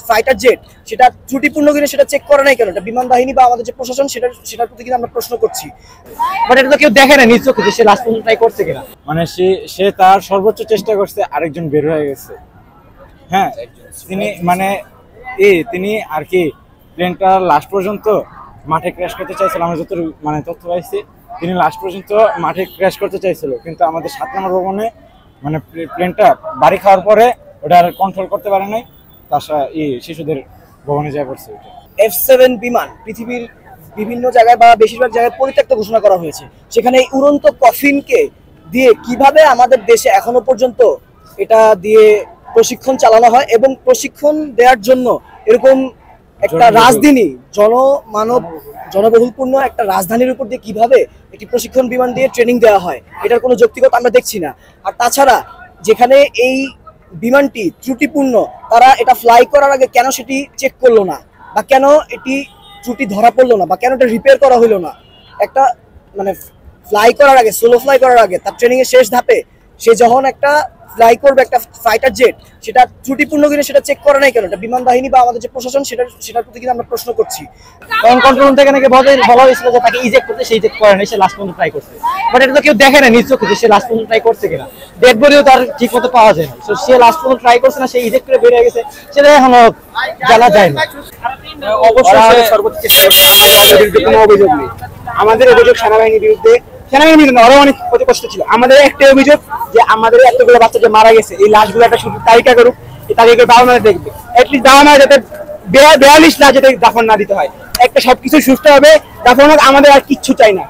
Fighter jet সেটা ত্রুটিপূর্ণ কিনা সেটা চেক করে নাই কেন? এটা বিমান বাহিনী বা আমাদের যে প্রশাসন সেটার প্রতি কিন্তু আমরা প্রশ্ন করছি। বাট এটা তো কেউ দেখে না নিজ চোখে যে সে লাস্ট পর্যন্ত ট্রাই করছে কিনা। মানে সে তার সর্বোচ্চ চেষ্টা করছে, আরেকজন বের হয়ে গেছে। হ্যাঁ, তিনি আর কি প্লেনটা লাস্ট পর্যন্ত মাঠে ক্র্যাশ করতে চাইছিল। আমরা যত মানে তথ্য পাইছি, তিনি লাস্ট পর্যন্ত মাঠে ক্র্যাশ করতে চাইছিল, কিন্তু আমাদের 7 নম্বর ভবনে মানে প্লেনটা বাড়ি খাওয়ার পরে ওটা আর কন্ট্রোল করতে পারে নাই, তার শিশুদের ভবনে যা পড়ছে। F7 বিমান পৃথিবীর বিভিন্ন জায়গায় বা বেশিরভাগ জায়গায় পরিত্যক্ত ঘোষণা করা হয়েছে। সেখানে এই উড়ন্ত কফিনকে দিয়ে কিভাবে আমাদের দেশে এখনো পর্যন্ত এটা দিয়ে প্রশিক্ষণ চালানো হয় এবং প্রশিক্ষণ দেওয়ার জন্য এরকম একটা রাজধানী জনবহুলপূর্ণ একটা রাজধানীর উপর দিয়ে কিভাবে একটি প্রশিক্ষণ বিমান দিয়ে ট্রেনিং দেওয়া হয়, এটার কোনো যৌক্তিকতা আমরা দেখছি না। আর তাছাড়া যেখানে এই বিমানটি ত্রুটিপূর্ণ, তারা এটা ফ্লাই করার আগে কেন সেটি চেক করলো না, বা কেন এটি ত্রুটি ধরা পড়লো না, বা কেন এটা রিপেয়ার করা হইলো না? একটা মানে ফ্লাই করার আগে, সোলো ফ্লাই করার আগে, তার ট্রেনিং এর শেষ ধাপে সে যখন একটা ফ্লাই করবে একটা ফাইটার জেট, সেটা ত্রুটিপূর্ণ কিনা সেটা চেক করে নাই কেন? এটা বিমান বাহিনী বা আমাদের যে প্রশাসন সেটার প্রতি কিন্তু আমরা প্রশ্ন করছি। কারণ কন্ট্রোল রুম থেকে নাকি বলা হয়েছিল যে তাকে ইজেক্ট করতে, সে ইজেক্ট করে নাই, সে লাস্ট পর্যন্ত ট্রাই করছে। বাট এটা তো কেউ দেখে না নিজ চোখে যে সে লাস্ট পর্যন্ত ট্রাই করছে কিনা। ডেড বডিও তার ঠিক মতো পাওয়া যায় না। তো সে লাস্ট পর্যন্ত ট্রাই করছে না, সে ইজেক্ট করে বেরিয়ে গেছে, সেটা এখনো জানা যায় না। অবশ্যই সর্বোচ্চ চেষ্টা করছে। আমাদের বিরুদ্ধে কোনো অভিযোগ নেই। আমাদের অভিযোগ সেনাবাহিনীর বিরুদ্ধে, সেনাবাহিনীর ওরা অনেক ক্ষতিগ্রস্ত ছিল। আমাদের একটাই অভিযোগ যে আমাদের এতগুলো বাচ্চা যে মারা গেছে, এই লাশগুলো একটা শুধু তালিকা করুক, এই তালিকা বাবা মারা দেখবে, অ্যাটলিস্ট বাবা মারা যাতে 42 লাশ যাতে দাফন না দিতে হয়, একটা সবকিছু সুস্থ হবে দাফন হোক, আমাদের আর কিচ্ছু চাই না।